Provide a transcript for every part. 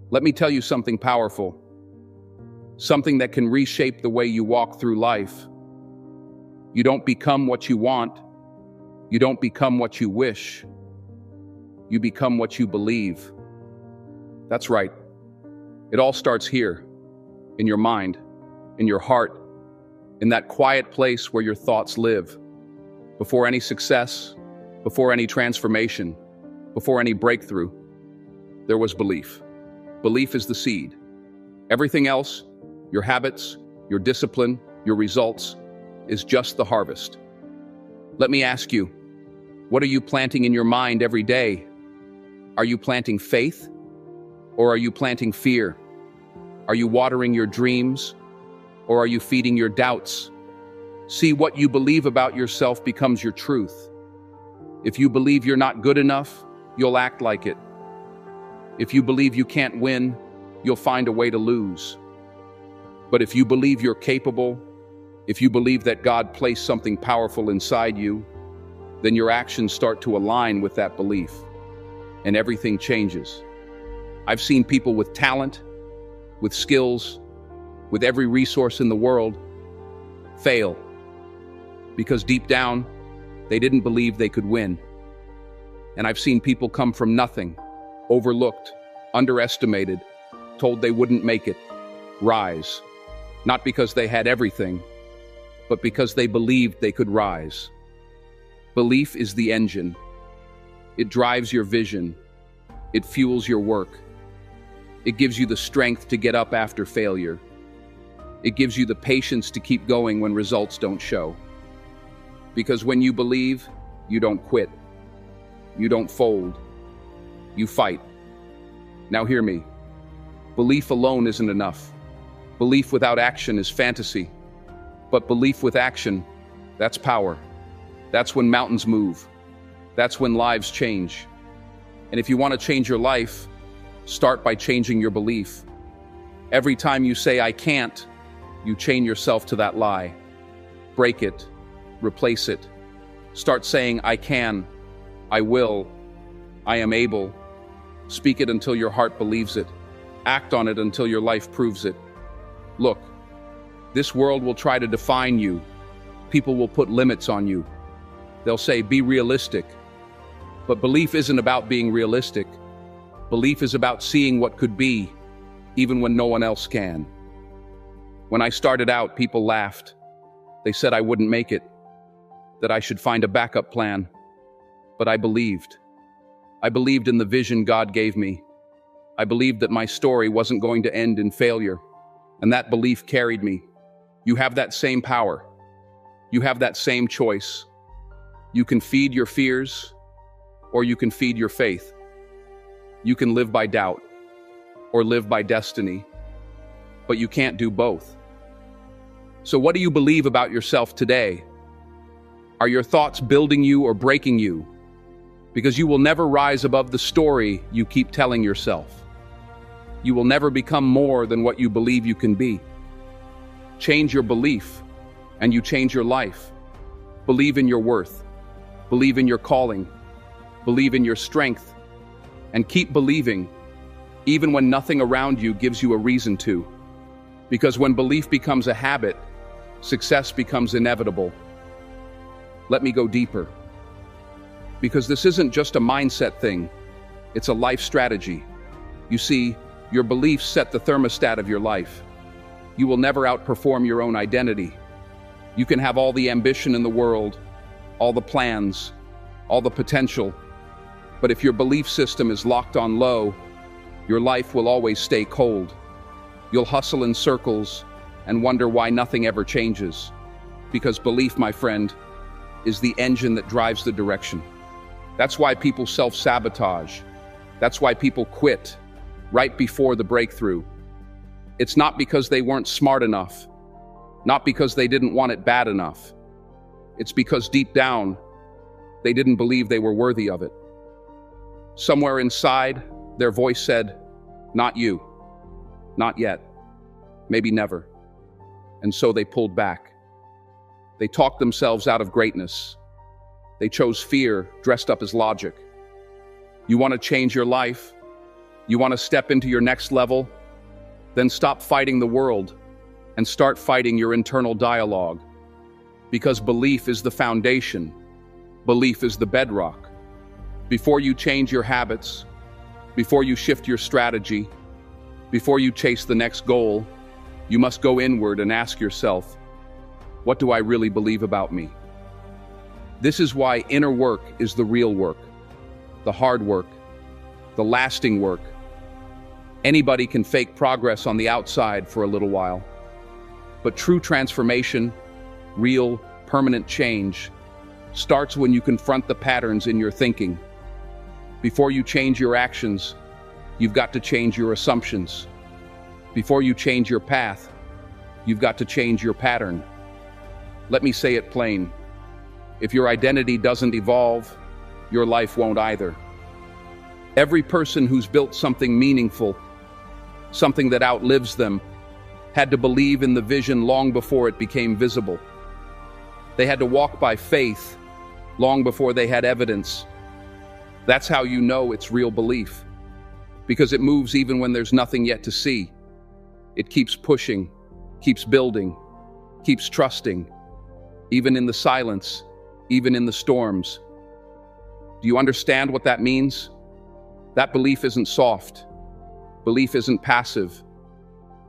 Let me tell you something powerful, something that can reshape the way you walk through life. You don't become what you want. You don't become what you wish. You become what you believe. That's right. It all starts here, in your mind, in your heart, in that quiet place where your thoughts live. Before any success, before any transformation, before any breakthrough, there was belief. Belief is the seed. Everything else, your habits, your discipline, your results, is just the harvest. Let me ask you, what are you planting in your mind every day? Are you planting faith? Or are you planting fear? Are you watering your dreams? Or are you feeding your doubts? See, what you believe about yourself becomes your truth. If you believe you're not good enough, you'll act like it. If you believe you can't win, you'll find a way to lose. But if you believe you're capable, if you believe that God placed something powerful inside you, then your actions start to align with that belief, and everything changes. I've seen people with talent, with skills, with every resource in the world, fail, because deep down, they didn't believe they could win. And I've seen people come from nothing, overlooked, underestimated, told they wouldn't make it, rise, not because they had everything, but because they believed they could rise. Belief is the engine. It drives your vision. It fuels your work. It gives you the strength to get up after failure. It gives you the patience to keep going when results don't show. Because when you believe, you don't quit. You don't fold. You fight. Now hear me. Belief alone isn't enough. Belief without action is fantasy. But belief with action, that's power. That's when mountains move. That's when lives change. And if you want to change your life, start by changing your belief. Every time you say, "I can't," you chain yourself to that lie. Break it. Replace it. Start saying, "I can. I will. I am able." Speak it until your heart believes it. Act on it until your life proves it. Look, this world will try to define you. People will put limits on you. They'll say, "Be realistic." But belief isn't about being realistic. Belief is about seeing what could be, even when no one else can. When I started out, people laughed. They said I wouldn't make it, that I should find a backup plan. But I believed. I believed in the vision God gave me. I believed that my story wasn't going to end in failure, and that belief carried me. You have that same power. You have that same choice. You can feed your fears, or you can feed your faith. You can live by doubt, or live by destiny, but you can't do both. So what do you believe about yourself today? Are your thoughts building you or breaking you? Because you will never rise above the story you keep telling yourself. You will never become more than what you believe you can be. Change your belief, and you change your life. Believe in your worth. Believe in your calling. Believe in your strength. And keep believing, even when nothing around you gives you a reason to. Because when belief becomes a habit, success becomes inevitable. Let me go deeper. Because this isn't just a mindset thing, it's a life strategy. You see, your beliefs set the thermostat of your life. You will never outperform your own identity. You can have all the ambition in the world, all the plans, all the potential, but if your belief system is locked on low, your life will always stay cold. You'll hustle in circles and wonder why nothing ever changes. Because belief, my friend, is the engine that drives the direction. That's why people self-sabotage. That's why people quit right before the breakthrough. It's not because they weren't smart enough, not because they didn't want it bad enough. It's because deep down, they didn't believe they were worthy of it. Somewhere inside, their voice said, "Not you, not yet, maybe never." And so they pulled back. They talked themselves out of greatness. They chose fear dressed up as logic. You want to change your life? You want to step into your next level? Then stop fighting the world and start fighting your internal dialogue. Because belief is the foundation. Belief is the bedrock. Before you change your habits, before you shift your strategy, before you chase the next goal, you must go inward and ask yourself, what do I really believe about me? This is why inner work is the real work, the hard work, the lasting work. Anybody can fake progress on the outside for a little while, but true transformation, real, permanent change, starts when you confront the patterns in your thinking. Before you change your actions, you've got to change your assumptions. Before you change your path, you've got to change your pattern. Let me say it plain. If your identity doesn't evolve, your life won't either. Every person who's built something meaningful, something that outlives them, had to believe in the vision long before it became visible. They had to walk by faith long before they had evidence. That's how you know it's real belief, because it moves even when there's nothing yet to see. It keeps pushing, keeps building, keeps trusting, even in the silence, even in the storms. Do you understand what that means? That belief isn't soft. Belief isn't passive.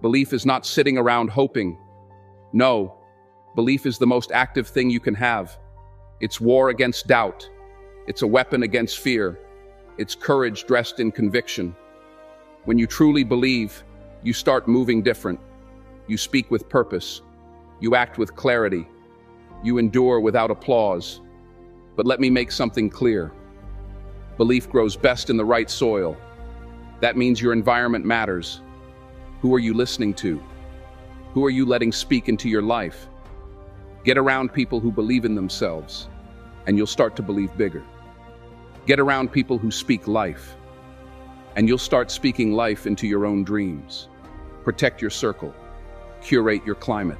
Belief is not sitting around hoping. No, belief is the most active thing you can have. It's war against doubt. It's a weapon against fear. It's courage dressed in conviction. When you truly believe, you start moving different. You speak with purpose. You act with clarity. You endure without applause. But let me make something clear. Belief grows best in the right soil. That means your environment matters. Who are you listening to? Who are you letting speak into your life? Get around people who believe in themselves, and you'll start to believe bigger. Get around people who speak life, and you'll start speaking life into your own dreams. Protect your circle. Curate your climate.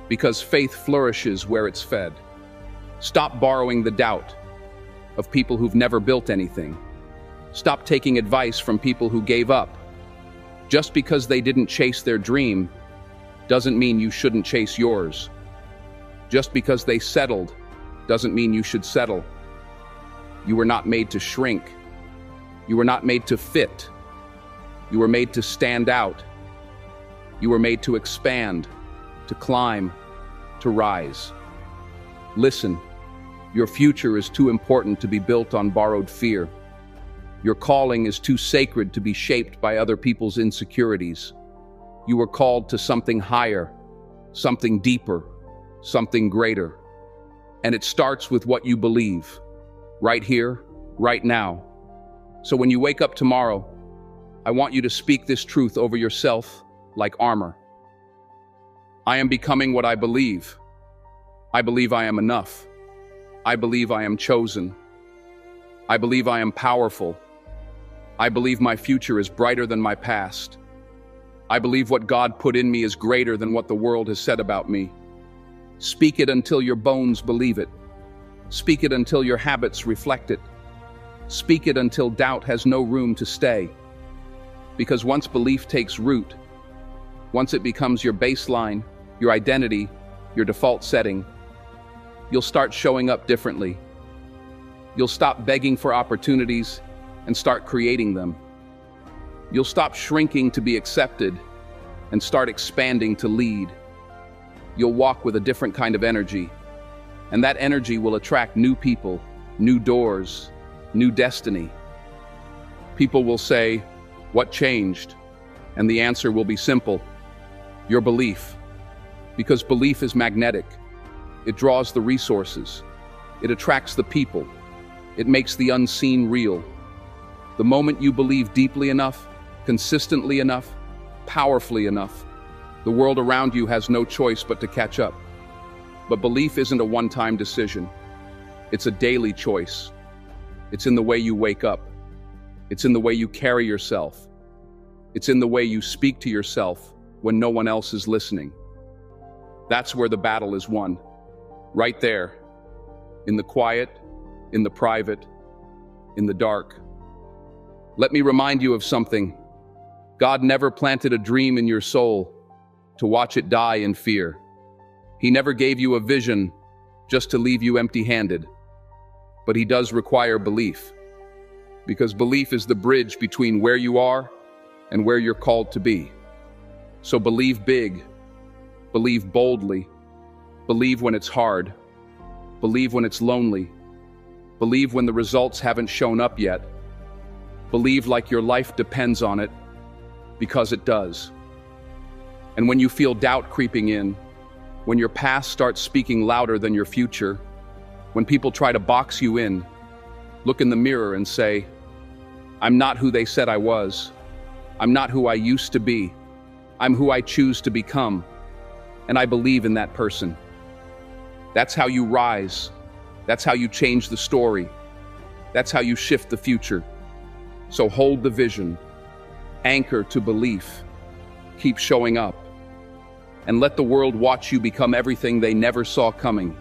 Because faith flourishes where it's fed. Stop borrowing the doubt of people who've never built anything. Stop taking advice from people who gave up. Just because they didn't chase their dream doesn't mean you shouldn't chase yours. Just because they settled doesn't mean you should settle. You were not made to shrink. You were not made to fit. You were made to stand out. You were made to expand, to climb, to rise. Listen, your future is too important to be built on borrowed fear. Your calling is too sacred to be shaped by other people's insecurities. You were called to something higher, something deeper, something greater. And it starts with what you believe, right here, right now. So when you wake up tomorrow, I want you to speak this truth over yourself like armor. I am becoming what I believe. I believe I am enough. I believe I am chosen. I believe I am powerful. I believe my future is brighter than my past. I believe what God put in me is greater than what the world has said about me. Speak it until your bones believe it. Speak it until your habits reflect it. Speak it until doubt has no room to stay. Because once belief takes root, once it becomes your baseline, your identity, your default setting, you'll start showing up differently. You'll stop begging for opportunities and start creating them. You'll stop shrinking to be accepted and start expanding to lead. You'll walk with a different kind of energy, and that energy will attract new people, new doors, new destiny. People will say, "What changed?" And the answer will be simple: your belief. Because belief is magnetic. It draws the resources. It attracts the people. It makes the unseen real. The moment you believe deeply enough, consistently enough, powerfully enough, the world around you has no choice but to catch up. But belief isn't a one-time decision. It's a daily choice. It's in the way you wake up. It's in the way you carry yourself. It's in the way you speak to yourself when no one else is listening. That's where the battle is won. Right there, in the quiet, in the private, in the dark. Let me remind you of something. God never planted a dream in your soul to watch it die in fear. He never gave you a vision just to leave you empty-handed. But He does require belief, because belief is the bridge between where you are and where you're called to be. So believe big, believe boldly, believe when it's hard, believe when it's lonely, believe when the results haven't shown up yet, believe like your life depends on it, because it does. And when you feel doubt creeping in, when your past starts speaking louder than your future, when people try to box you in, look in the mirror and say, I'm not who they said I was. I'm not who I used to be. I'm who I choose to become. And I believe in that person. That's how you rise. That's how you change the story. That's how you shift the future. So hold the vision, anchor to belief, keep showing up, and let the world watch you become everything they never saw coming.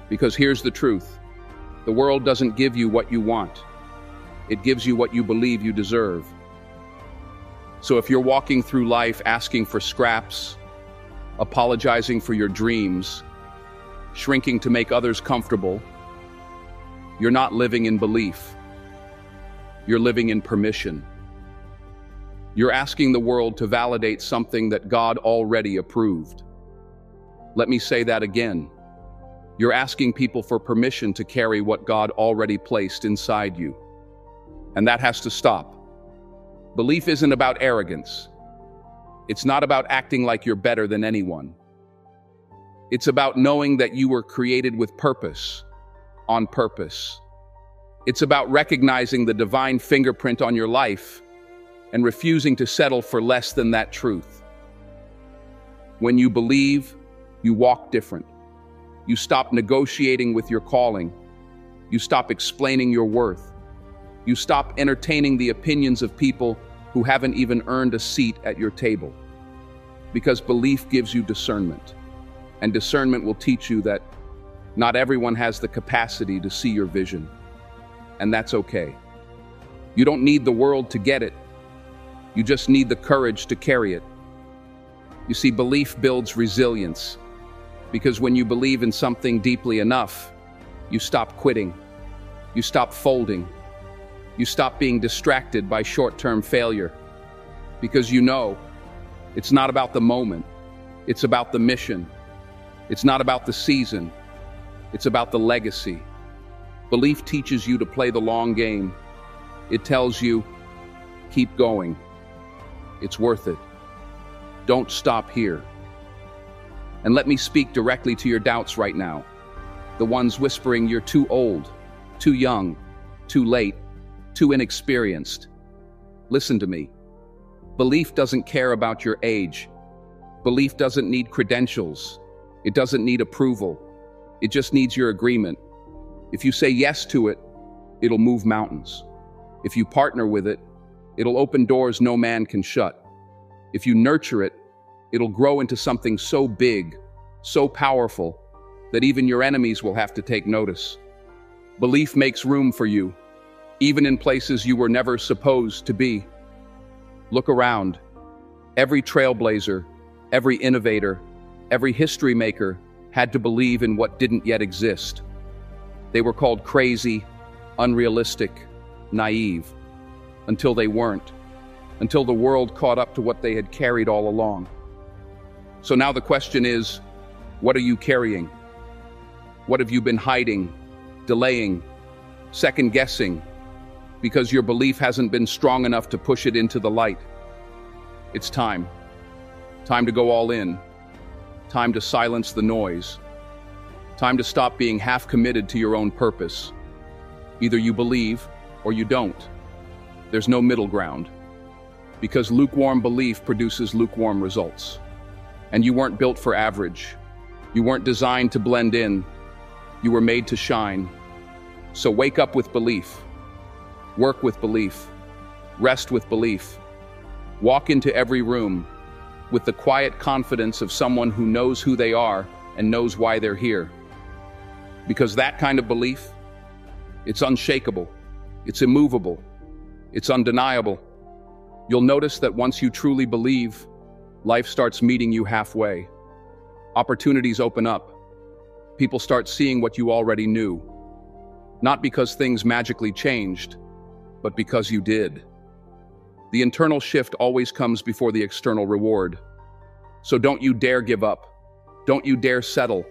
Because here's the truth. The world doesn't give you what you want. It gives you what you believe you deserve. So if you're walking through life asking for scraps, apologizing for your dreams, shrinking to make others comfortable, you're not living in belief. You're living in permission. You're asking the world to validate something that God already approved. Let me say that again. You're asking people for permission to carry what God already placed inside you. And that has to stop. Belief isn't about arrogance. It's not about acting like you're better than anyone. It's about knowing that you were created with purpose, on purpose. It's about recognizing the divine fingerprint on your life and refusing to settle for less than that truth. When you believe, you walk different. You stop negotiating with your calling. You stop explaining your worth. You stop entertaining the opinions of people who haven't even earned a seat at your table. Because belief gives you discernment. And discernment will teach you that not everyone has the capacity to see your vision. And that's okay. You don't need the world to get it. You just need the courage to carry it. You see, belief builds resilience. Because when you believe in something deeply enough, you stop quitting. You stop folding. You stop being distracted by short-term failure. Because you know, it's not about the moment. It's about the mission. It's not about the season. It's about the legacy. Belief teaches you to play the long game. It tells you, keep going. It's worth it. Don't stop here. And let me speak directly to your doubts right now. The ones whispering you're too old, too young, too late, too inexperienced. Listen to me. Belief doesn't care about your age. Belief doesn't need credentials. It doesn't need approval. It just needs your agreement. If you say yes to it, it'll move mountains. If you partner with it, it'll open doors no man can shut. If you nurture it, it'll grow into something so big, so powerful, that even your enemies will have to take notice. Belief makes room for you, even in places you were never supposed to be. Look around. Every trailblazer, every innovator, every history maker had to believe in what didn't yet exist. They were called crazy, unrealistic, naive, until they weren't, until the world caught up to what they had carried all along. So now the question is, what are you carrying? What have you been hiding, delaying, second-guessing, because your belief hasn't been strong enough to push it into the light? It's time. Time to go all in. Time to silence the noise. Time to stop being half committed to your own purpose. Either you believe or you don't. There's no middle ground. Because lukewarm belief produces lukewarm results. And you weren't built for average. You weren't designed to blend in. You were made to shine. So wake up with belief. Work with belief. Rest with belief. Walk into every room with the quiet confidence of someone who knows who they are and knows why they're here. Because that kind of belief, it's unshakable. It's immovable. It's undeniable. You'll notice that once you truly believe, life starts meeting you halfway. Opportunities open up. People start seeing what you already knew. Not because things magically changed, but because you did. The internal shift always comes before the external reward. So don't you dare give up. Don't you dare settle.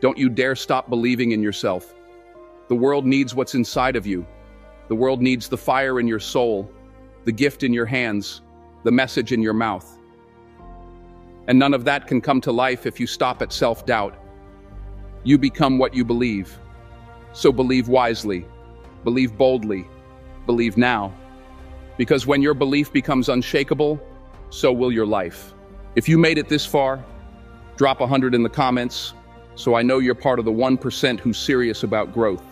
Don't you dare stop believing in yourself. The world needs what's inside of you. The world needs the fire in your soul, the gift in your hands, the message in your mouth. And none of that can come to life if you stop at self-doubt. You become what you believe. So believe wisely, believe boldly, believe now. Because when your belief becomes unshakable, so will your life. If you made it this far, drop 100 in the comments, so I know you're part of the 1% who's serious about growth.